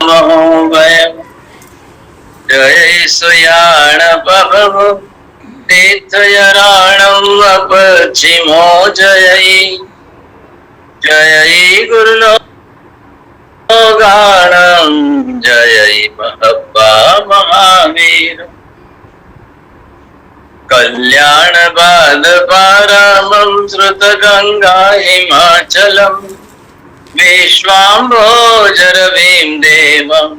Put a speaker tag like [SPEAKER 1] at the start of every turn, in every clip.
[SPEAKER 1] महोभयम् जय सुयाण बभव तीर्थयराणम् अपचिमो जय जय गुरुलोगाणम् जय महब्बा महावीर कल्याण बाद पारामं श्रुत गंगा हिमाचलम् विश्वाम्भोजरवीं देवं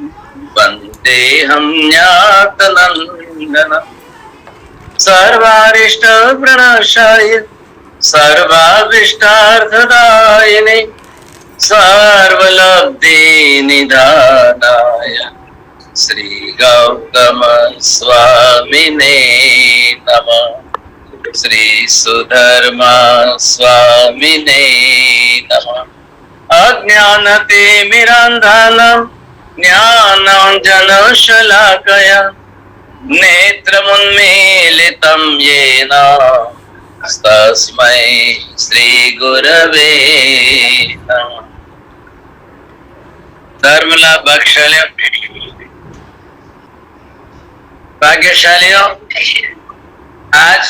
[SPEAKER 1] वन्देऽहं ज्ञातनन्दनम् सर्वारिष्ट प्रणशाय सर्वाभीष्टार्थदायिने सर्वलब्धि निधानाय श्री गौतम स्वामिने नमः। श्री सुधर्मा स्वामिने नमः। अज्ञानतिमिरान्धानं ज्ञानाञ्जनशलाकया नेत्रमुन्मीलितं येन तस्मै श्रीगुरवे नमः। धर्मलाभ बख्शले भाग्यशालियों, आज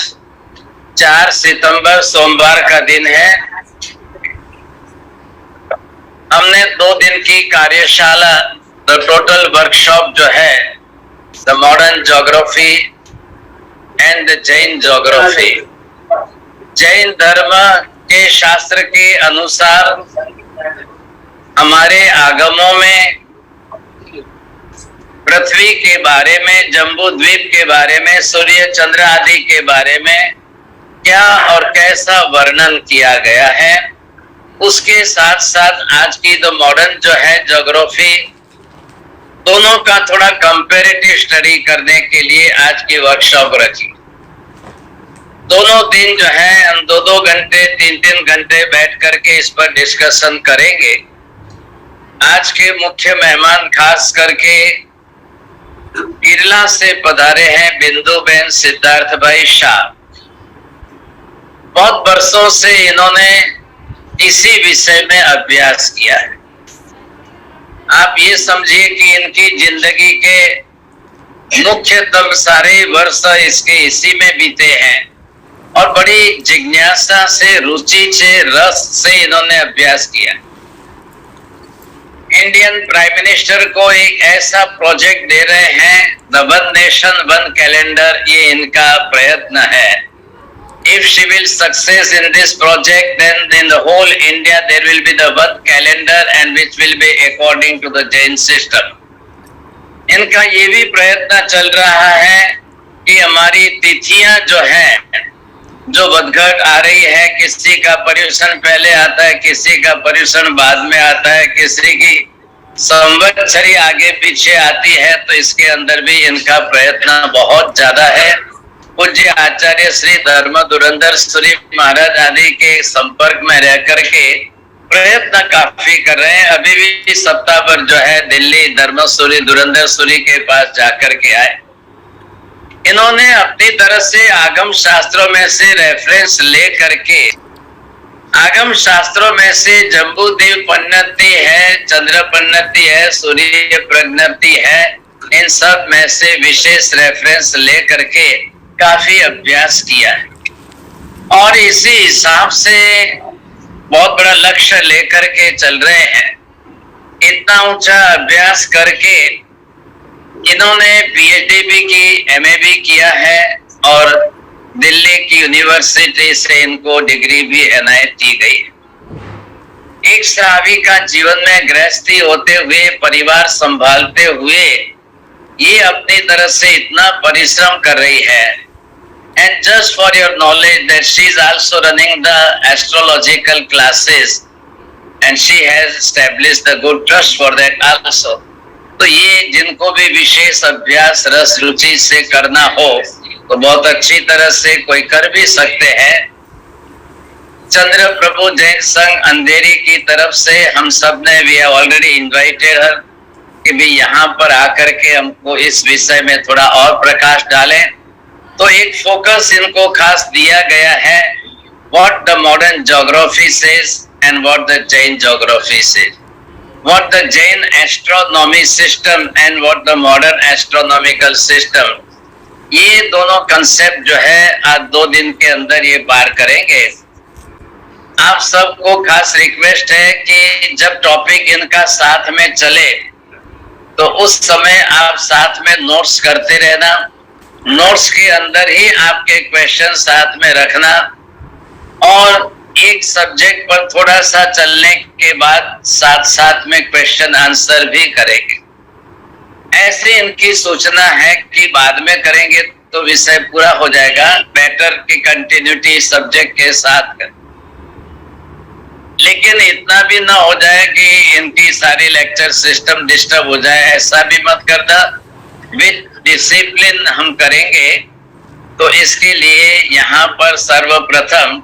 [SPEAKER 1] 4 सितंबर सोमवार का दिन है। हमने 2 दिन की कार्यशाला द टोटल वर्कशॉप जो है the modern geography and the Jain geography, Jain धर्म के शास्त्र के अनुसार हमारे आगमों में पृथ्वी के बारे में, जम्बू द्वीप के बारे में, सूर्य चंद्र आदि के बारे में क्या और कैसा वर्णन किया गया है, उसके साथ साथ आज की जो मॉडर्न जो है ज्योग्राफी, दोनों का थोड़ा कंपैरेटिव स्टडी करने के लिए आज की वर्कशॉप रखी। दोनों दिन जो है हम 2-2 घंटे 3-3 घंटे बैठ करके इस पर डिस्कशन करेंगे। आज के मुख्य मेहमान खास करके केरला से पधारे हैं बिंदुबेन सिद्धार्थ भाई शाह। बहुत वर्षों से इन्होंने इसी विषय में अभ्यास किया है। आप ये समझिए कि इनकी जिंदगी के मुख्यतम सारे वर्ष इसके इसी में बीते हैं और बड़ी जिज्ञासा से, रुचि से, रस से इन्होंने अभ्यास किया। इंडियन प्राइम मिनिस्टर को एक ऐसा प्रोजेक्ट दे रहे हैं, the one nation one calendar, ये इनका प्रयत्न है। If she will success in this project, then in the whole India there will be the one calendar and which will be according to the Jain system. इनका ये भी प्रयत्न चल रहा है कि हमारी तिथियां जो हैं, जो बदघट आ रही है, किसी का पर्युषण पहले आता है, किसी का पर्युषण बाद में आता है, किसी की संवत्सरी आगे पीछे आती है, तो इसके अंदर भी इनका प्रयत्न बहुत ज्यादा है। पूज्य आचार्य श्री धर्म धुरंधर सूरी महाराज आदि के संपर्क में रह करके प्रयत्न काफी कर रहे हैं। अभी भी सप्ताह भर जो है दिल्ली धर्मसूरी धुरंधर सूरी के पास जाकर के आए। इन्होंने अपनी तरह से आगम शास्त्रों में से रेफरेंस ले करके, आगम शास्त्रों में से जम्बूद्वीप पन्नति है, चंद्र पन्नति है, सूर्य प्रज्ञप्ति है, इन सब में से विशेष रेफरेंस ले करके काफी अभ्यास किया है और इसी हिसाब से बहुत बड़ा लक्ष्य लेकर के चल रहे हैं। इतना ऊंचा अभ्यास करके इन्होंने पीएचडी भी की, एमए भी किया है और दिल्ली की यूनिवर्सिटी से इनको डिग्री भी एनायत की गई। एक श्रावी का जीवन में गृहस्थी होते हुए, परिवार संभालते हुए ये अपनी तरफ से इतना परिश्रम कर रही है। And just for your knowledge that she is also running the astrological classes and she has established the good trust for that also. तो ये जिनको भी विशेष अभ्यास रस रुचि से करना हो तो बहुत अच्छी तरह से कोई कर भी सकते हैं। चंद्र प्रभु जैन संघ अंधेरी की तरफ से हम सब ने वी हैव ऑलरेडी इनवाइटेड हर कि भी यहाँ पर आकर के हमको इस विषय में थोड़ा और प्रकाश डालें। तो एक फोकस इनको खास दिया गया है, what the modern geography says and what the Jain geography says. what the Jain astronomy system and what the modern astronomical system, ये दोनों कंसेप्ट जो है आज 2 दिन के अंदर ये पार करेंगे। आप सबको खास रिक्वेस्ट है कि जब टॉपिक इनका साथ में चले तो उस समय आप साथ में नोट्स करते रहना, नोट्स के अंदर ही आपके क्वेश्चन साथ में रखना और एक सब्जेक्ट पर थोड़ा सा चलने के बाद साथ साथ में क्वेश्चन आंसर भी करेंगे। ऐसे इनकी सूचना है कि बाद में करेंगे तो विषय पूरा हो जाएगा, बेटर की कंटिन्यूटी सब्जेक्ट के साथ कर। लेकिन इतना भी ना हो जाए कि इनकी सारी लेक्चर सिस्टम डिस्टर्ब हो जाए, ऐसा भी मत करना। विद डिसिप्लिन हम करेंगे। तो इसके लिए यहाँ पर सर्वप्रथम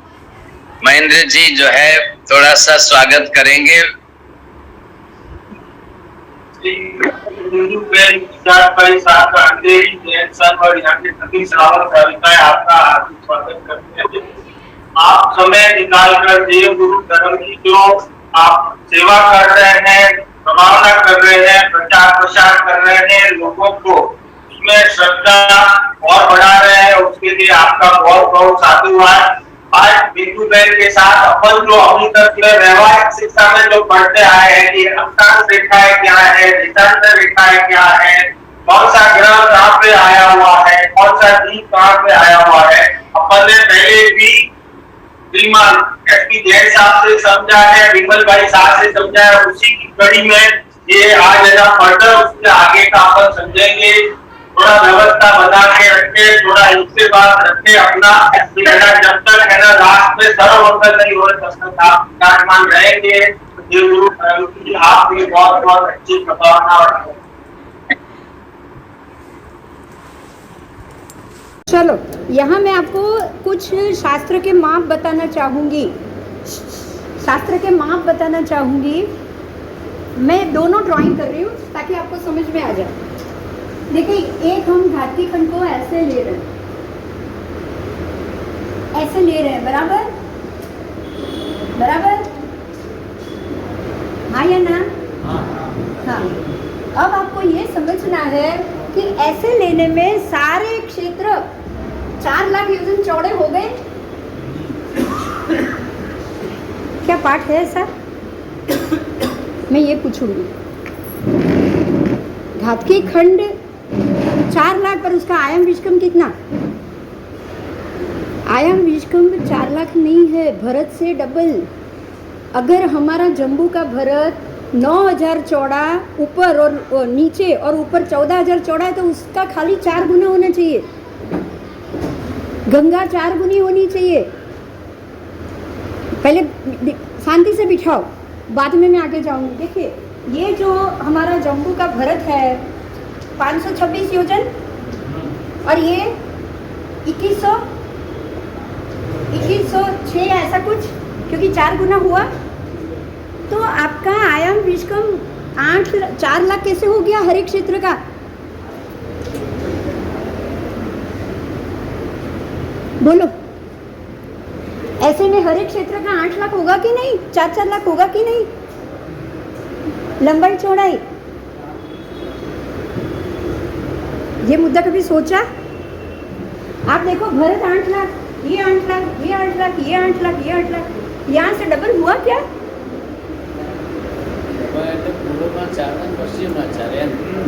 [SPEAKER 1] महेंद्र जी जो है थोड़ा सा स्वागत करेंगे।
[SPEAKER 2] और यहाँ के सभी श्रावक आपका हार्दिक स्वागत करते हैं। आप समय निकालकर देव गुरु धर्म की जो आप सेवा कर रहे हैं, प्रभावना कर रहे हैं, प्रचार प्रसार कर रहे हैं, लोगों को उसमें श्रद्धा और बढ़ा रहे हैं, उसके लिए आपका बहुत बहुत साधुवाद। आज बिंदु बहन के साथ अपन जो अभी तक व्यवहारिक शिक्षा में जो पढ़ते आए हैं कि अक्षांश रेखाएं क्या है, दिशांतर रेखाएं क्या है, कौन सा ग्रह कहाँ पे आया हुआ है, कौन सा द्वीप कहाँ पे आया हुआ है, अपन ने पहले भी श्रीमान एसपी जैन साहब से समझा है, विमल भाई साहब से समझा है, उसी की कड़ी में ये आज है ना फर्दर उसके आगे का अपन समझेंगे। थोड़ा व्यवस्था बना के रखे, थोड़ा इससे बात रखे अपना, जब तक है ना लास्ट में सर्वमंगल नहीं हो तब तक आप विराजमान रहेंगे। आपकी बहुत बहुत अच्छी प्रभावना और
[SPEAKER 3] चलो यहाँ मैं आपको कुछ शास्त्र के माप बताना चाहूँगी। शास्त्र के माप बताना चाहूँगी। मैं दोनों ड्राइंग कर रही हूँ ताकि आपको समझ में आ जाए। देखिए, एक हम घाती खंड को ऐसे ले रहे हैं, ऐसे ले रहे हैं, बराबर बराबर, हाँ या ना? हाँ। अब आपको ये समझना है कि ऐसे लेने में सारे क्षेत्र 4 लाख योजन चौड़े हो गए। क्या पाठ है ऐसा? मैं ये पूछूंगी। घातकी खंड 4 लाख पर उसका आयाम विष्कम कितना? आयाम विष्कम 4 लाख नहीं है, भरत से डबल। अगर हमारा जम्बू का भरत 9000 चौड़ा ऊपर और नीचे और ऊपर 14000 चौड़ा है तो उसका खाली 4 गुना होना चाहिए। गंगा 4 गुनी होनी चाहिए। पहले शांति से बिठाओ, बाद में मैं आगे जाऊंगी। देखिए, ये जो हमारा जम्बू का भरत है 526 योजन और ये 2106 ऐसा कुछ, क्योंकि 4 गुना हुआ तो आपका आयाम विष्कम 4 लाख कैसे हो गया हर एक क्षेत्र का? बोलो, ऐसे में हर एक क्षेत्र का 8 लाख होगा कि नहीं? 4-4 लाख होगा कि नहीं? लंबाई चौड़ाई, ये मुद्दा कभी सोचा? आप देखो, भरत 8 लाख, ये 8 लाख, ये 8 लाख, ये 8 लाख, ये 8 लाख, यहाँ से डबल हुआ क्या?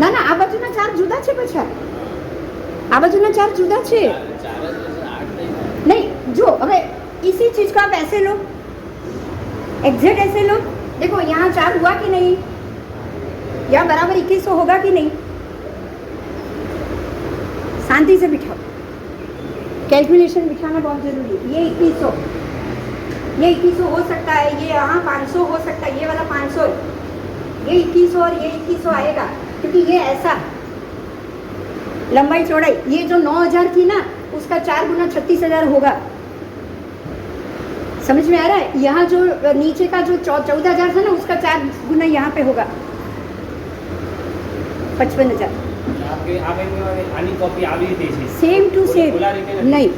[SPEAKER 3] ના ના, આ બાજુના 4 જુદા છે પાછા, આ બાજુના 4 જુદા છે नहीं। जो હવે इसी चीज को आप ऐसे लो, एग्जैक्ट ऐसे लो। देखो यहाँ 4 हुआ कि नहीं, यहाँ बराबर 2100 होगा कि नहीं? शांति से बिठाओ, कैलकुलेशन बिठाना बहुत जरूरी है। ये 2100, ये 2100 हो सकता है, ये यहाँ 500 हो सकता है, ये वाला 500, ये 2100 और ये 2100 आएगा क्योंकि ये ऐसा लंबाई चौड़ाई। ये जो 9000 थी ना, उसका 4 गुना 36000 होगा। समझ में आ रहा है? यहाँ जो नीचे का जो 14000 था ना, उसका 4 गुना यहाँ पे होगा 55000। सेम टू सेम नहीं,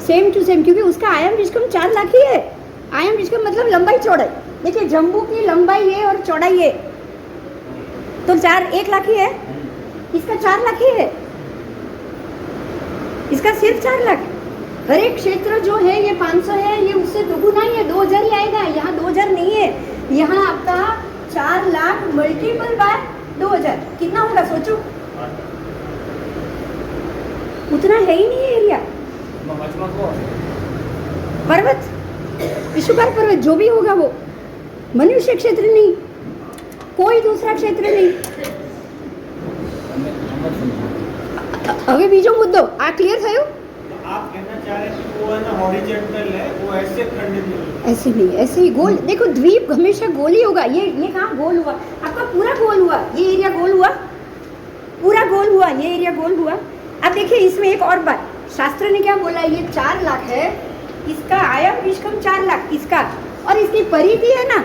[SPEAKER 3] सेम टू सेम, क्योंकि उसका आयाम विष्कम 4 लाख ही है। आयाम विष्कम मतलब लंबाई चौड़ाई। देखिए, जम्बू की लंबाई ये और चौड़ाई ये तो 1 लाख ही है, इसका 4 लाख ही है, इसका सिर्फ 4 लाख। हर एक क्षेत्र जो है ये 500 है, ये उससे दोगुना ही है, 2000 ही आएगा। यहाँ 2000 नहीं है, यहाँ आपका 4 लाख मल्टीपल बाय 2000 कितना होगा सोचो। उतना है ही नहीं है एरिया। पर्वत, विश्वकार पर्वत जो भी होगा वो मनुष्य क्षेत्र नहीं, कोई दूसरा क्षेत्र नहीं। હવે બીજો મુદ્દો આ ક્લિયર થયો?
[SPEAKER 2] आप कहना चाह रहे हैं कि वो है ना हॉरिजॉन्टल है, वो ऐसे खंडित नहीं है।
[SPEAKER 3] ऐसे नहीं, ऐसे ही गोल। देखो द्वीप हमेशा गोल ही होगा। ये कहाँ गोल हुआ? आपका पूरा गोल हुआ, ये एरिया गोल हुआ, पूरा गोल हुआ, ये एरिया गोल हुआ। अब देखिए इसमें एक और बात, शास्त्र ने क्या बोला, ये 4 लाख है, इसका आयाम विश्वम 4 लाख इसका, और इसकी परिधि है ना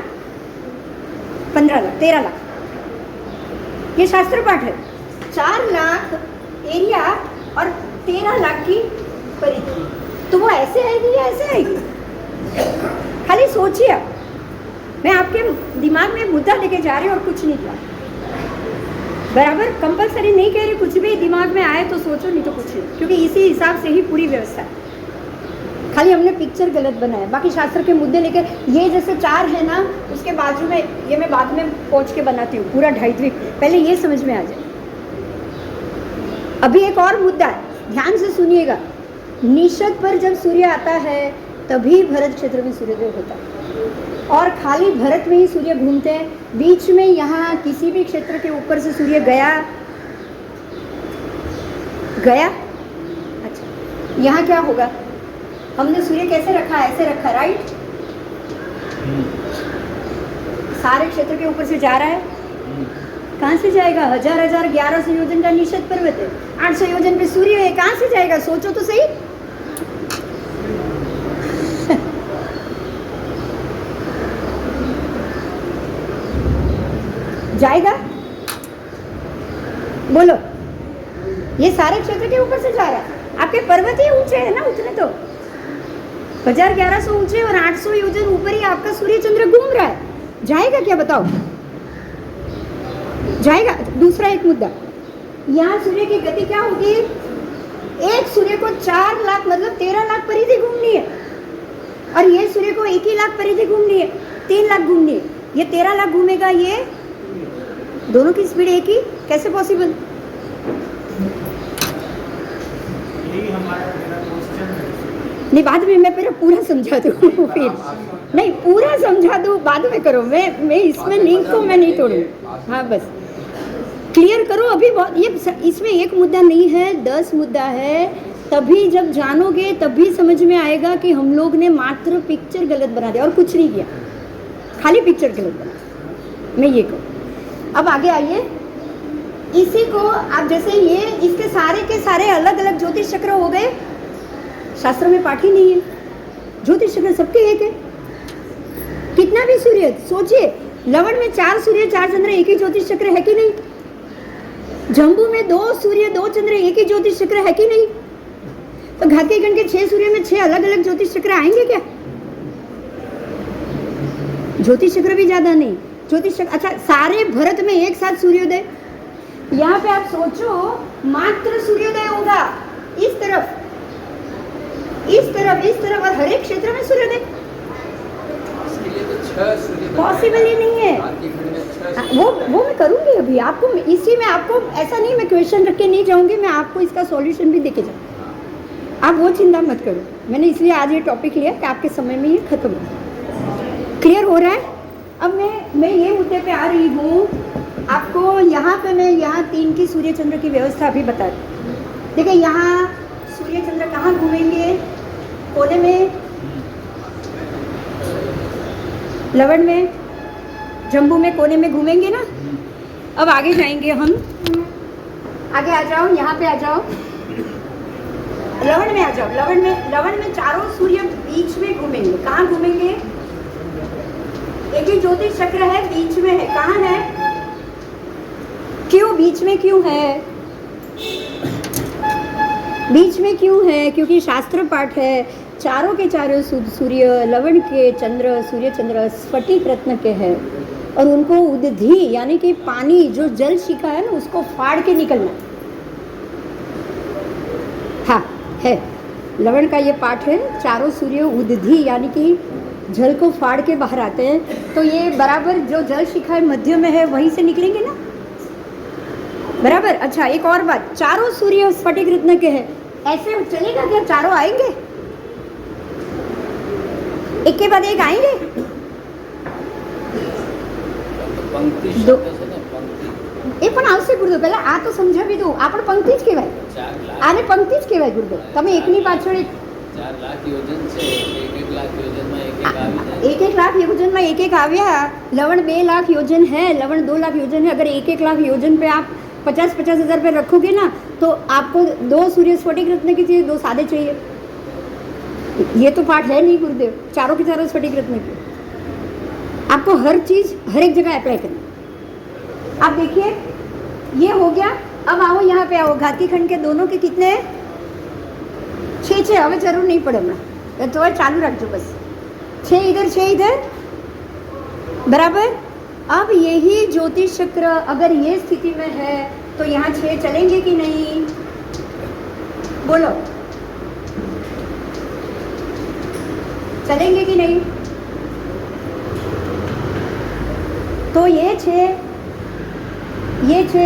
[SPEAKER 3] 15 लाख 13 लाख। ये शास्त्र पाठ है। 4 लाख एरिया और 13 लाख की परिधि, तो वो ऐसे आएगी या ऐसे आएगी? खाली सोचिए। मैं आपके दिमाग में मुद्दा लेके जा रही हूँ और कुछ नहीं किया। बराबर कंपलसरी नहीं कह रही, कुछ भी दिमाग में आए तो सोचो, नहीं तो कुछ नहीं, क्योंकि इसी हिसाब से ही पूरी व्यवस्था है। खाली हमने पिक्चर गलत बनाया, बाकी शास्त्र के मुद्दे लेकर ये जैसे 4 है ना, उसके बाजू में ये मैं बाद में पहुँच के बनाती हूँ पूरा 2.5 द्वीप, पहले ये समझ में आ जाए। अभी एक और मुद्दा है, ध्यान से सुनिएगा। निषद पर जब सूर्य आता है तभी भरत क्षेत्र में सूर्योदय होता है, और खाली भरत में ही सूर्य घूमते हैं। बीच में यहाँ किसी भी क्षेत्र के ऊपर से सूर्य गया? अच्छा, यहाँ क्या होगा? हमने सूर्य कैसे रखा? ऐसे रखा, राइट? सारे क्षेत्र के ऊपर से जा रहा है, कहाँ से जाएगा? 1100 योजन का निषद पर्वत है, 800 योजन पे सूर्य है, कहाँ से जाएगा? सोचो तो सही। जाएगा? बोलो। ये सारे क्षेत्र के ऊपर से जा रहा है। आपके पर्वत ही ऊंचे है ना, उतने तो 1100 ऊंचे और 800 योजन ऊपर ही आपका सूर्य चंद्र घूम रहा है। जाएगा क्या बताओ? जाएगा। दूसरा एक मुद्दा, यहाँ सूर्य की गति क्या होगी? एक सूर्य को 4 लाख मतलब 13 लाख परिधि घूमनी है, और ये सूर्य को 1 ही लाख परिधि घूमनी है, 3 लाख घूमनी है। ये 13 लाख घूमेगा, ये दोनों की स्पीड एक ही, कैसे पॉसिबल?
[SPEAKER 2] यही हमारा मेरा क्वेश्चन है।
[SPEAKER 3] नहीं, बाद में मैं पूरा समझा दूँ फिर नहीं, पूरा समझा दूँ, बाद में करो। मैं इसमें लिंक को मैं नहीं तोड़ूँ। हाँ बस क्लियर करो अभी। बहुत ये इसमें एक मुद्दा नहीं है, 10 मुद्दा है। तभी जब जानोगे तभी समझ में आएगा कि हम लोग ने मात्र पिक्चर गलत बना दिया और कुछ नहीं किया, खाली पिक्चर गलत बना। मैं ये कहूँ। अब आगे आइए, इसी को आप जैसे ये इसके सारे के सारे अलग अलग ज्योतिष चक्र हो गए। शास्त्र में पाठ ही नहीं है, ज्योतिष चक्र सबके एक है। कितना भी सूर्य सोचिए, लवण में 4 सूर्य 4 चंद्र एक ही ज्योतिष चक्र है कि नहीं? जम्बू में 2 सूर्य 2 चंद्र एक ही ज्योतिष चक्र है कि नहीं? तो घाती गण के 6 सूर्य में 6 अलग अलग ज्योतिष चक्र आएंगे क्या? ज्योतिष चक्र भी ज्यादा नहीं, ज्योतिष चक्र। अच्छा, सारे भरत में एक साथ सूर्योदय, यहाँ पे आप सोचो मात्र सूर्योदय होगा इस तरफ, इस तरफ, इस तरफ, और हर एक क्षेत्र में सूर्योदय पॉसिबल ही नहीं है। वो मैं करूंगी अभी आपको, इसी में आपको ऐसा नहीं मैं क्वेश्चन रख के नहीं जाऊंगी, मैं आपको इसका सॉल्यूशन भी देके जाऊंगी। आप वो चिंता मत करो, मैंने इसलिए आज ये टॉपिक लिया कि आपके समय में ये खत्म हो। क्लियर हो रहा है? अब मैं ये मुद्दे पे आ रही हूँ आपको। यहाँ पे मैं यहाँ 3 की सूर्य चंद्र की व्यवस्था अभी बता दूँ। देखिए यहाँ सूर्य चंद्र कहाँ घूमेंगे? कोने में, लवण में, जम्बू में, कोने में घूमेंगे ना। अब आगे जाएंगे हम, आगे आ जाओ, यहाँ पे आ जाओ, लवण में आ जाओ। लवण में चारों सूर्य बीच में घूमेंगे। कहाँ घूमेंगे? एक ही ज्योतिष चक्र है, बीच में है। कहाँ है? क्यों बीच में क्यों है? बीच में क्यों है? क्योंकि शास्त्र पाठ है, चारों के चारों सूर्य लवण के चंद्र, सूर्य चंद्र स्फटिक रत्न के हैं। और उनको उदधि यानी कि पानी जो जल शिखा है ना उसको फाड़ के निकलना। हाँ है, लवण का ये पाठ है, चारों सूर्य उदधि यानी कि जल को फाड़ के बाहर आते हैं। तो ये बराबर जो जल शिखा है मध्य में है वहीं से निकलेंगे ना, बराबर। अच्छा एक और बात, चारों सूर्य स्फटिक रत्न के हैं, ऐसे चलेगा क्या? चारों आएंगे, एक के बाद एक आएंगे? दो એ પણ આવશે ગુરુદેવ, પહેલા આ તો સમજાવી દઉં, આ પણ પંક્તિ જ કહેવાય, આને પંક્તિ જ કહેવાય ગુરુદેવ। તમે એકની પાછળ એક
[SPEAKER 4] 4 લાખ યોજન છે, 1 લાખ યોજનમાં એક આવી જાય,
[SPEAKER 3] 1 लाख योजन में एक આવ્યા। लवण 2 लाख योजन है, लवण 2 लाख योजन है। अगर 1 लाख योजन पे आप 50-50 हज़ार रुपये रखोगे ना तो आपको 2 सूर्य स्फटिक रत्न की चाहिए, 2 सादे चाहिए। ये तो पाठ है नहीं गुरुदेव, चारों के चारों स्फटिक रत्न की। आपको हर चीज हर एक जगह अप्लाई करनी। आप देखिए ये हो गया। अब आओ यहाँ पे आओ, घाती खंड के दोनों के कितने? 6 હવે જરૂર નહીં પડે હમણાં, तो चालू रखो बस। 6 इधर 6 इधर, बराबर। अब यही ज्योतिष चक्र अगर ये स्थिति में है तो यहाँ 6 चलेंगे कि नहीं? बोलो, चलेंगे कि नहीं? तो ये 6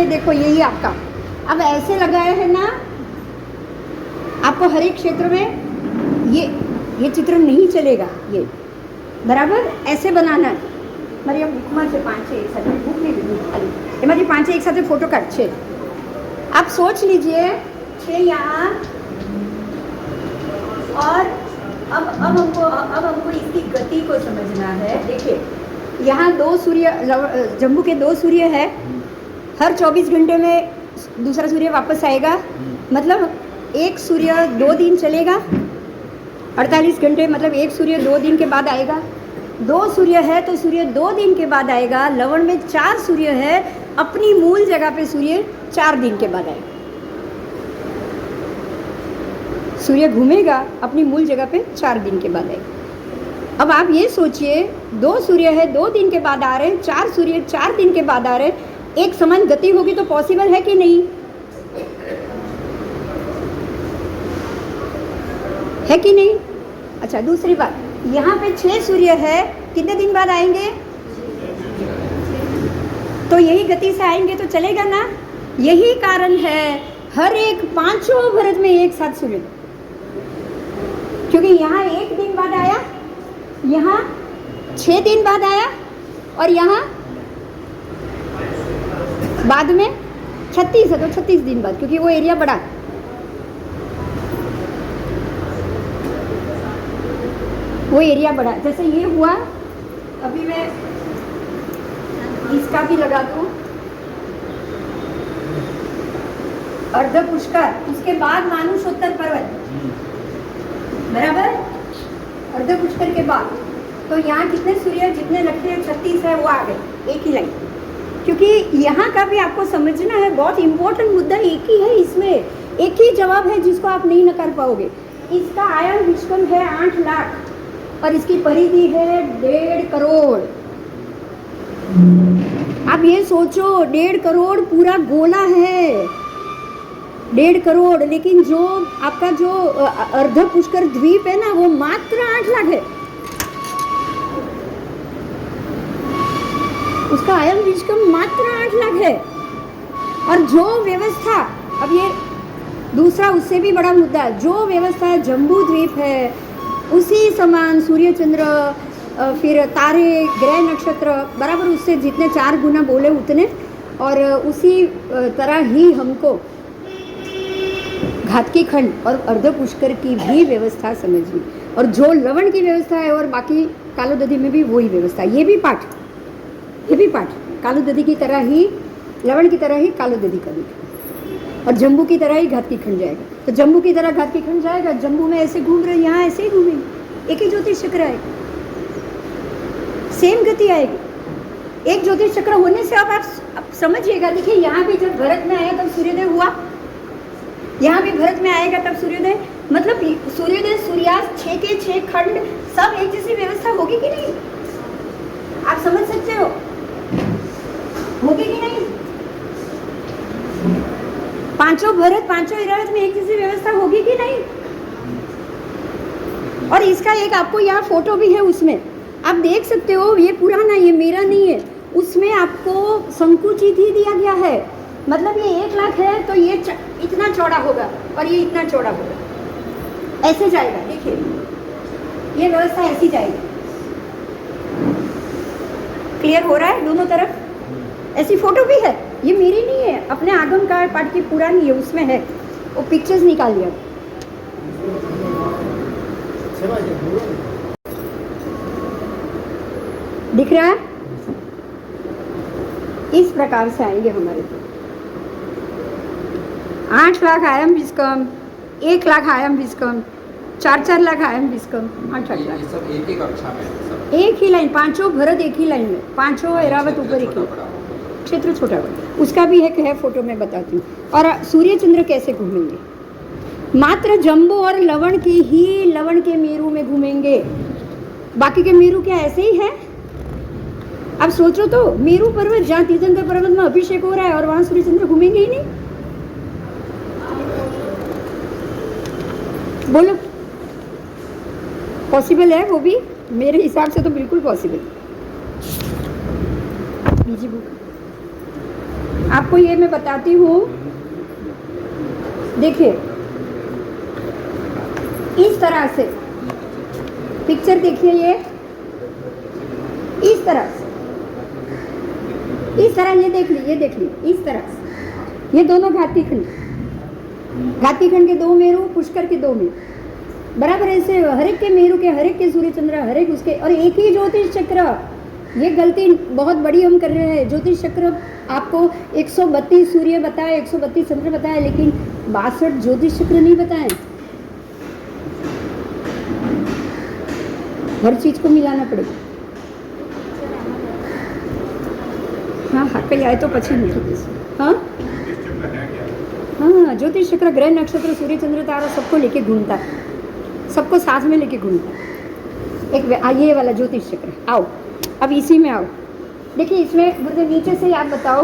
[SPEAKER 3] देखो यही आपका। अब ऐसे लगाया है ना, आपको हर एक क्षेत्र में ये चित्र नहीं चलेगा, ये बराबर ऐसे बनाना है। મારી આ બુકમાં છે 5-6 एक साथ, बुक नहीं ली खाली, એમાંથી 5 एक साथ फोटो कार्ड છે। आप सोच लीजिए 6 यहाँ, और अब हमको इसकी गति को समझना है। देखिए यहाँ 2 सूर्य, जम्बू के 2 सूर्य है, हर 24 घंटे में दूसरा सूर्य वापस आएगा, मतलब एक सूर्य 2 दिन चलेगा, 48 घंटे, मतलब एक सूर्य 2 दिन के बाद आएगा। 2 सूर्य है तो सूर्य 2 दिन के बाद आएगा। लवण में 4 सूर्य है, अपनी मूल जगह पे सूर्य 4 दिन के बाद आएगा। सूर्य घूमेगा अपनी मूल जगह पे 4 दिन के बाद आएगा। अब आप ये सोचिए 2 सूर्य है 2 दिन के बाद आ रहे हैं, 4 सूर्य 4 दिन के बाद आ रहे हैं, एक समान गति होगी तो पॉसिबल है कि नहीं? है कि नहीं? अच्छा दूसरी बात, यहाँ पे 6 सूर्य है, कितने दिन बाद आएंगे? तो यही गति से आएंगे तो चलेगा ना। यही कारण है हर एक 5 भरत में एक साथ सूर्य, क्योंकि यहाँ 1 दिन बाद आया, यहाँ 6 दिन बाद आया, और यहाँ बाद में 36 है तो 36 दिन बाद, क्योंकि वो एरिया बड़ा। वो एरिया बड़ा, जैसे ये हुआ। अभी मैं इसका भी लगा दूं, अर्ध पुष्कर, उसके बाद मानुषोत्तर पर्वत, बराबर। अर्ध पुष्कर के बाद तो यहाँ कितने सूर्य जितने लगते हैं 36 है वो आ गए, एक ही लाइन। क्योंकि यहाँ का भी आपको समझना है, बहुत इंपॉर्टेंट मुद्दा एक ही है, इसमें एक ही जवाब है जिसको आप नहीं नकार पाओगे। इसका आयन विश्वम है 8 लाख और इसकी परिधि है 1.5 करोड़। आप ये सोचो 1.5 करोड़ पूरा गोला है, 1.5 करोड़। लेकिन जो आपका जो अर्ध पुष्कर द्वीप है ना वो मात्र 8 लाख है, उसका आयन विश्वम मात्र 8 लाख है। और जो व्यवस्था, अब ये दूसरा उससे भी बड़ा मुद्दा है, जो व्यवस्था है जम्बू द्वीप है उसी समान सूर्य चंद्र फिर तारे ग्रह नक्षत्र बराबर उससे जितने 4 गुना बोले उतने, और उसी तरह ही हमको घातकी खंड और अर्ध पुष्कर की भी व्यवस्था समझनी, और जो लवण की व्यवस्था है और बाकी कालोदधी में भी वही व्यवस्था। ये भी पाठ कालोदधी की तरह ही, लवण की तरह ही कालोदधी का भी, और जम्बू की तरह ही घातकी खंड जाएगा। तो जम्बू की तरह घातकी खंड जाएगा, जम्बू में ऐसे घूम रहे, यहाँ ऐसे ही घूमेंगे, एक ही ज्योतिष चक्र आएगा, सेम गति आएगी। एक ज्योतिष चक्र होने से अब आप समझिएगा। देखिए यहाँ भी जब भरत में आया तब सूर्योदय हुआ, यहाँ भी भरत में आएगा तब सूर्योदय, मतलब सूर्योदय सूर्यास्त 6 के 6 खंड सब एक जैसी व्यवस्था होगी कि नहीं? आप समझ सकते हो? होगी कि नहीं? पांचों भरत पांचों इरावत में एक जैसी व्यवस्था होगी कि नहीं? और इसका एक आपको यहाँ फोटो भी है, उसमें आप देख सकते हो, ये पुराना, ये मेरा नहीं है, उसमें आपको संकुचित ही दिया गया है। मतलब ये 1 लाख है तो ये इतना चौड़ा होगा और ये इतना चौड़ा होगा, ऐसे जाएगा। देखिए ये व्यवस्था ऐसी जाएगी। क्लियर हो रहा है दोनों तरफ? ऐसी फोटो भी है, ये मेरी नहीं है, अपने आगम का पाठ की पुरानी है, उसमें है, वो पिक्चर्स निकाल लिया। दिख रहा है? इस प्रकार से आएंगे हमारे 8 लाख आयाम विस्कम, 1 लाख आयाम विस्कम, 4-4 लाख आयाम विस्कम, 8-8 लाख।
[SPEAKER 4] ये सब एक कक्षा में सब
[SPEAKER 3] एक ही लाइन, पांचों भरत एक ही लाइन में, पांचों ऐरावत ऊपर एक ही, क्षेत्र छोटा बड़ा। उसका भी एक है फोटो, मैं बताती हूँ। और सूर्य चंद्र कैसे घूमेंगे? मात्र जम्बो और लवण की ही, लवण के मेरू में घूमेंगे, बाकी के मेरू क्या ऐसे ही है? अब सोचो तो, मेरू पर्वत जहाँ तीर्थंकर पर्वत में अभिषेक हो रहा है और वहां सूर्य चंद्र घूमेंगे ही नहीं? बोलो, पॉसिबल है वो भी? मेरे हिसाब से तो बिल्कुल पॉसिबल। बीजी बुक आपको ये मैं बताती हूँ, देखिए इस तरह से पिक्चर देखिए, ये इस तरह से, इस तरह, ये देख ली, ये देख ली, इस तरह से, ये दोनों घातीखंड, घातीखंड के 2 मेरू, पुष्कर के 2 मेरू, बराबर ऐसे हरेक के मेरू के, हरेक के सूर्य चंद्र, हरेक उसके, और एक ही ज्योतिष चक्र। ये गलती बहुत बड़ी हम कर रहे हैं। ज्योतिष चक्र आपको 132 सूर्य बताए, 132 चंद्र बताए, लेकिन 62 ज्योतिष चक्र नहीं बताए। हर चीज को मिलाना पड़ेगा। हाँ हाँ, कहीं आए तो पची नहीं। हाँ हाँ, ज्योतिष चक्र ग्रह नक्षत्र सूर्य चंद्र तारा सबको लेके घूमता है, सबको साथ में लेके घूमता है। एक ये वाला ज्योतिष चक्र। आओ अब इसी में आओ, देखिए इसमें गुरुदेव नीचे से आप बताओ,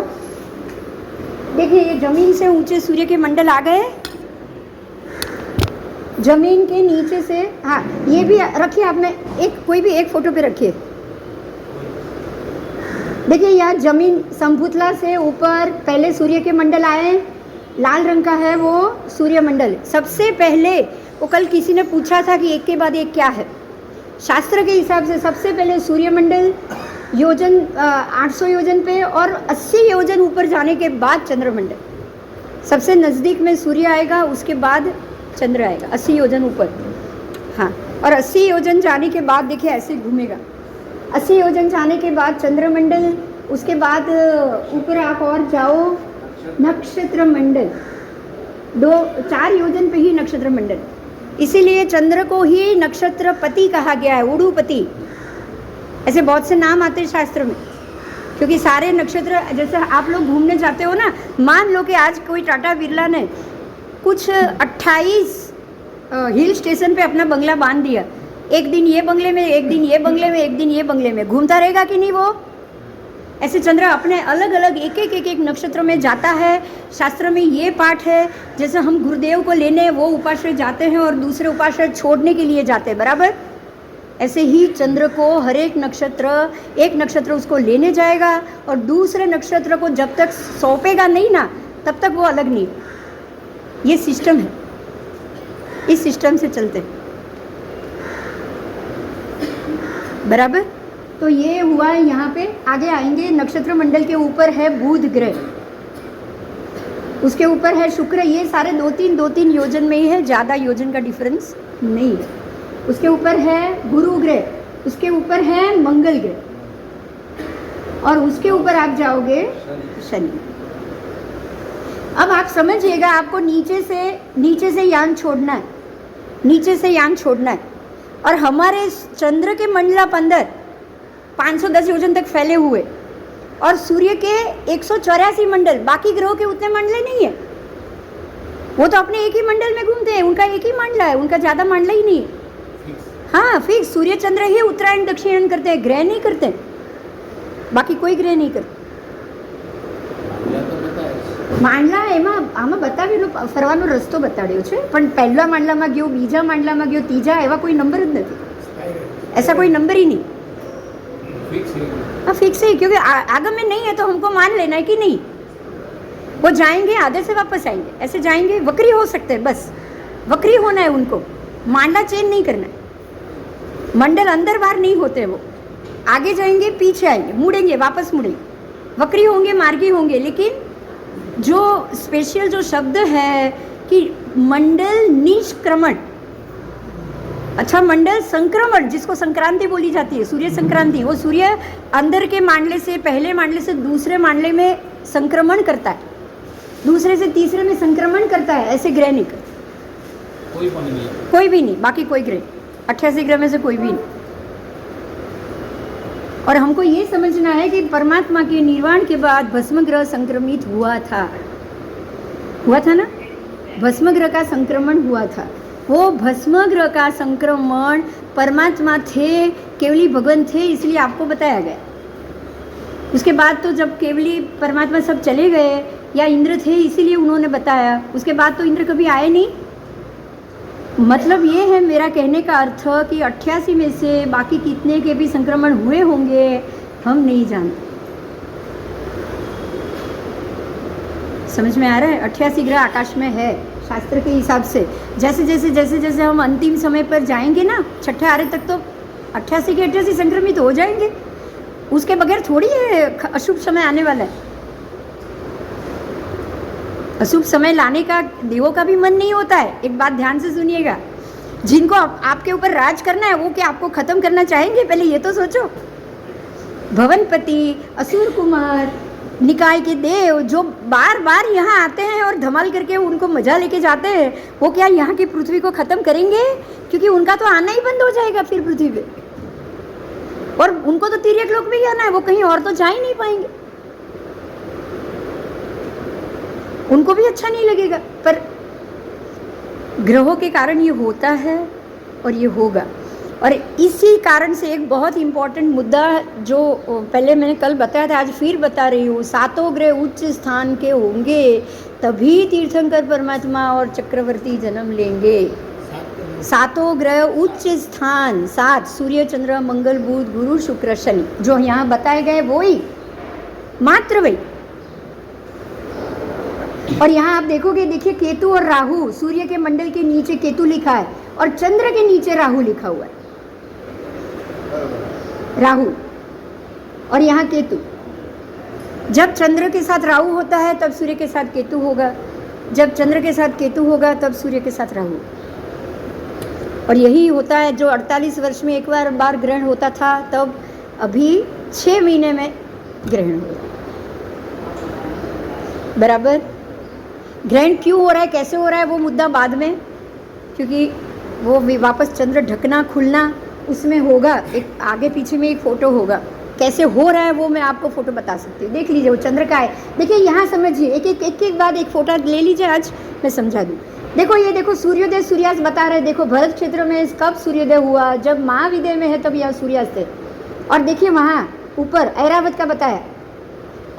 [SPEAKER 3] देखिए ये जमीन से ऊंचे सूर्य के मंडल आ गए, जमीन के नीचे से, हाँ ये भी रखिए आपने, एक कोई भी एक फोटो पे रखिए। देखिए यहाँ जमीन संभुतला से ऊपर पहले सूर्य के मंडल आए, लाल रंग का है वो सूर्य मंडल। सबसे पहले वो कल किसी ने पूछा था कि एक के बाद एक क्या है, शास्त्र के हिसाब से सबसे पहले सूर्य मंडल योजन 800 योजन पे और 80 योजन ऊपर जाने के बाद चंद्रमंडल। सबसे नज़दीक में सूर्य आएगा, उसके बाद चंद्र आएगा 80 योजन ऊपर। हाँ, और 80 योजन जाने के बाद देखिए ऐसे घूमेगा, 80 योजन जाने के बाद चंद्रमंडल, उसके बाद ऊपर आप और जाओ नक्षत्र मंडल, 4 योजन पे ही नक्षत्र मंडल। इसीलिए चंद्र को ही नक्षत्रपति कहा गया है, उड़ूपति। ऐसे बहुत से नाम आते हैं शास्त्र में, क्योंकि सारे नक्षत्र, जैसे आप लोग घूमने जाते हो ना, मान लो कि आज कोई टाटा बिरला ने कुछ 28 हिल स्टेशन पे अपना बंगला बांध दिया, एक दिन ये बंगले में, एक दिन ये बंगले में, एक दिन ये बंगले में, घूमता रहेगा कि नहीं वो? ऐसे चंद्र अपने अलग अलग एक एक नक्षत्र में जाता है। शास्त्र में ये पाठ है, जैसे हम गुरुदेव को लेने वो उपाश्रय जाते हैं और दूसरे उपाश्रय छोड़ने के लिए जाते हैं, बराबर ऐसे ही चंद्र को हर एक नक्षत्र उसको लेने जाएगा और दूसरे नक्षत्र को जब तक सौंपेगा नहीं ना, तब तक वो अलग नहीं। ये सिस्टम है, इस सिस्टम से चलते, बराबर। तो ये हुआ है, यहाँ पे आगे आएंगे। नक्षत्र मंडल के ऊपर है बुध ग्रह, उसके ऊपर है शुक्र। ये सारे 2-3 योजन में ही है, ज़्यादा योजन का डिफरेंस नहीं है। उसके ऊपर है गुरु ग्रह, उसके ऊपर है मंगल ग्रह, और उसके ऊपर आप जाओगे शनि। अब आप समझिएगा, आपको नीचे से यान छोड़ना है, नीचे से यान छोड़ना है। और हमारे चंद्र के मंडला अंदर 510 योजन तक फैले हुए, और सूर्य के 184 मंडल, बाकी ग्रहों के उतने मंडल नहीं है। वो तो अपने एक ही मंडल में घूमते हैं, उनका एक ही मंडला है, उनका ज़्यादा मंडला ही नहीं है। हाँ फिक्स, सूर्य चंद्र ही उत्तरायण दक्षिणायन करते हैं, ग्रह नहीं करते। બાકી કોઈ ગ્રહ નહીં કરતું.
[SPEAKER 4] માંડલા તો બતાવે છે.
[SPEAKER 3] માંડલા એમાં આમાં બતાવેલું ફરવાનો રસ્તો બતાડ્યો છે, પણ પહેલા માંડલામાં ગયો, બીજા માંડલામાં ગયો, ત્રીજા, એવા કોઈ નંબર જ નથી. ऐसा कोई नंबर ही नहीं.
[SPEAKER 4] फिक्स है.
[SPEAKER 3] हाँ फिक्स है, क्योंकि आगम में नहीं है तो हमको मान लेना है कि नहीं. वो जाएंगे आधे से वापस आएंगे, ऐसे जाएंगे. वक्री हो सकते हैं, बस वक्री होना है उनको. मांडा चेंज नहीं करना है. मंडल अंदर बाहर नहीं होते, वो आगे जाएंगे पीछे आएंगे, मुड़ेंगे वापस मुड़ेंगे, वक्री होंगे मार्गी होंगे. लेकिन जो स्पेशल जो शब्द है कि मंडल निष्क्रमण, अच्छा मंडल संक्रमण, जिसको संक्रांति बोली जाती है, सूर्य संक्रांति, वो सूर्य अंदर के मांडले से, पहले मांडले से दूसरे मांडले में संक्रमण करता है, दूसरे से तीसरे में संक्रमण करता है. ऐसे ग्रह नहीं करते
[SPEAKER 4] कोई पण नहीं.
[SPEAKER 3] कोई भी नहीं, बाकी कोई ग्रह 88 ग्रह में से कोई भी नहीं. और हमको ये समझना है कि परमात्मा के निर्वाण के बाद भस्म ग्रह संक्रमित हुआ था ना, भस्म ग्रह का संक्रमण हुआ था. वो भस्म ग्रह का संक्रमण परमात्मा थे, केवली भगवान थे, इसलिए आपको बताया गया. उसके बाद तो जब केवली परमात्मा सब चले गए, या इंद्र थे इसीलिए उन्होंने बताया, उसके बाद तो इंद्र कभी आए नहीं. मतलब ये है मेरा कहने का अर्थ कि 88 में से बाकी कितने के भी संक्रमण हुए होंगे हम नहीं जानते. समझ में आ रहा है? 88 ग्रह आकाश में है शास्त्र के हिसाब से. जैसे जैसे जैसे जैसे हम अंतिम समय पर जाएंगे ना, छठे आरे तक तो 88 के 88 संक्रमित हो जाएंगे. उसके बगैर थोड़ी है अशुभ समय आने वाला है. अशुभ समय लाने का देवों का भी मन नहीं होता है. एक बात ध्यान से सुनिएगा, जिनको आपके ऊपर राज करना है वो क्या आपको खत्म करना चाहेंगे? पहले ये तो सोचो. भवनपति, असुर कुमार, निकाय के देव जो बार बार यहाँ आते हैं और धमाल करके उनको मजा लेके जाते हैं, वो क्या यहाँ की पृथ्वी को खत्म करेंगे? क्योंकि उनका तो आना ही बंद हो जाएगा फिर पृथ्वी पे. और उनको तो तिर्यक लोक में ही आना है, वो कहीं और तो जा ही नहीं पाएंगे. उनको भी अच्छा नहीं लगेगा. पर ग्रहों के कारण ये होता है और ये होगा. और इसी कारण से एक बहुत इम्पोर्टेंट मुद्दा जो पहले मैंने कल बताया था, आज फिर बता रही हूँ. 7 ग्रह उच्च स्थान के होंगे तभी तीर्थंकर परमात्मा और चक्रवर्ती जन्म लेंगे. 7 ग्रह उच्च स्थान, 7 सूर्य चंद्र मंगल बुध गुरु शुक्र शनि, जो यहाँ बताए गए वो ही, मात्र वही. और यहाँ आप देखोगे, देखिए केतु और राहु, सूर्य के मंडल के नीचे केतु लिखा है और चंद्र के नीचे राहु लिखा हुआ है. राहु और यहाँ केतु. जब चंद्र के साथ राहु होता है तब सूर्य के साथ केतु होगा, जब चंद्र के साथ केतु होगा तब सूर्य के साथ राहु. और यही होता है जो 48 वर्ष में एक बार ग्रहण होता था, तब अभी 6 महीने में ग्रहण हो रहा है. बराबर. ग्रहण क्यों हो रहा है, कैसे हो रहा है, वो मुद्दा बाद में, क्योंकि वो वापस चंद्र ढकना खुलना उसमें होगा. एक आगे पीछे में एक फ़ोटो होगा, कैसे हो रहा है वो मैं आपको फ़ोटो बता सकती हूँ. देख लीजिए वो चंद्र का है. देखिए यहाँ समझिए, एक बाद एक फ़ोटो ले लीजिए, आज मैं समझा दूँ. देखो ये देखो सूर्योदय सूर्यास्त बता रहे. देखो भरत क्षेत्र में कब सूर्योदय हुआ, जब महाविदय में है तब यह सूर्यास्त है. और देखिए वहाँ ऊपर ऐरावत का बताया,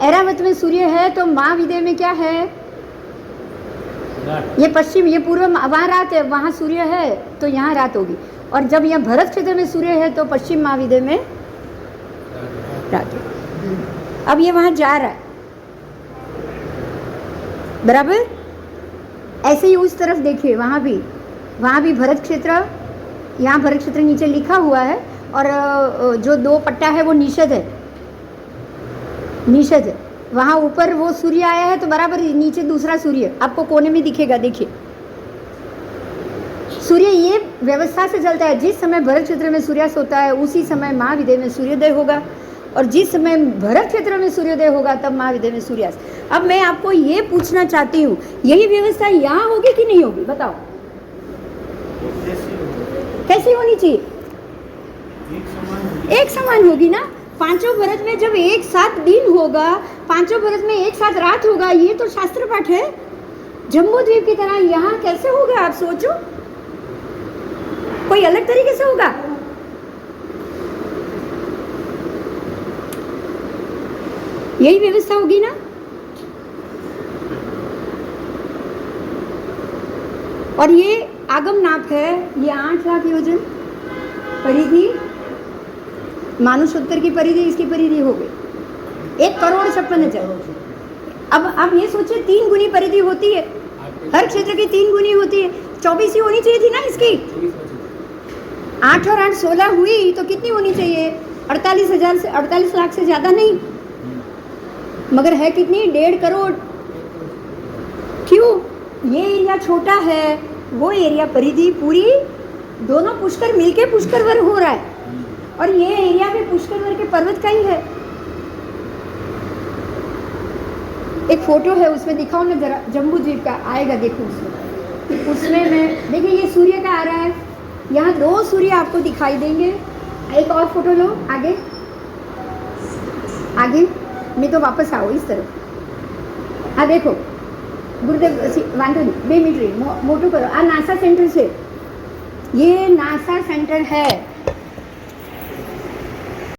[SPEAKER 3] ऐरावत में सूर्य है तो महाविदय में क्या है, ये पश्चिम, ये पूर्व, वहाँ रात है, वहाँ सूर्य है तो यहाँ रात होगी. और जब यहाँ भरत क्षेत्र में सूर्य है तो पश्चिम महाविदय में रात होगी. अब ये वहाँ जा रहा है. बराबर. ऐसे ही उस तरफ देखिए, वहाँ भी भरत क्षेत्र, यहाँ भरत क्षेत्र नीचे लिखा हुआ है. और जो 2 पट्टा है वो निषद है, निषद है. वहाँ ऊपर वो सूर्य आया है तो बराबर नीचे दूसरा सूर्य आपको कोने में दिखेगा. देखिए सूर्य ये व्यवस्था से चलता है, जिस समय भरत क्षेत्र में सूर्यास्त होता है उसी समय महाविदय में सूर्योदय होगा, और जिस समय भरत क्षेत्र में सूर्योदय होगा तब महाविदय में सूर्यास्त. अब मैं आपको ये पूछना चाहती हूँ, यही व्यवस्था यहाँ होगी कि नहीं होगी, बताओ. कैसी होनी चाहिए? एक समान होगी ना. 5 भरत में जब एक साथ दिन होगा, 5 भरत में एक साथ रात होगा, ये तो शास्त्र पाठ है. जम्बू द्वीप की तरह यहाँ कैसे होगा, आप सोचो. कोई अलग तरीके से होगा. यही व्यवस्था होगी ना। और ये आगम नाप है, ये 8 लाख योजन परिधि, मानुषोत्तर की परिधि, इसकी परिधि हो गई 1,56,00,000। अब आप ये सोचिए 3 गुनी परिधि होती है, हर क्षेत्र की 3 गुनी होती है, 24 ही होनी चाहिए थी ना इसकी। 8 और 8 16 हुई तो कितनी होनी चाहिए? 48,000 से 48 लाख से ज़्यादा नहीं, मगर है कितनी? 1.5 करोड़। क्यों? ये एरिया छोटा है, वो एरिया परिधि पूरी, दोनों पुष्कर मिलके पुष्करवर हो रहा है, और ये एरिया भी पुष्करवर के पर्वत का ही है। एक फोटो है, उसमें दिखाओ ना जरा, जम्बू द्वीप का आएगा, देखो उसमें मैं देखिए ये सूर्य का आ रहा है, यहाँ 2 सूर्य आपको दिखाई देंगे। एक और फोटो लो, आगे आगे, नहीं तो वापस आओ इस तरफ। हाँ देखो गुरुदेव वांधो नहीं, 2 मिनट रही, मोटू करो। आ नासा सेंटर से, ये नासा सेंटर है।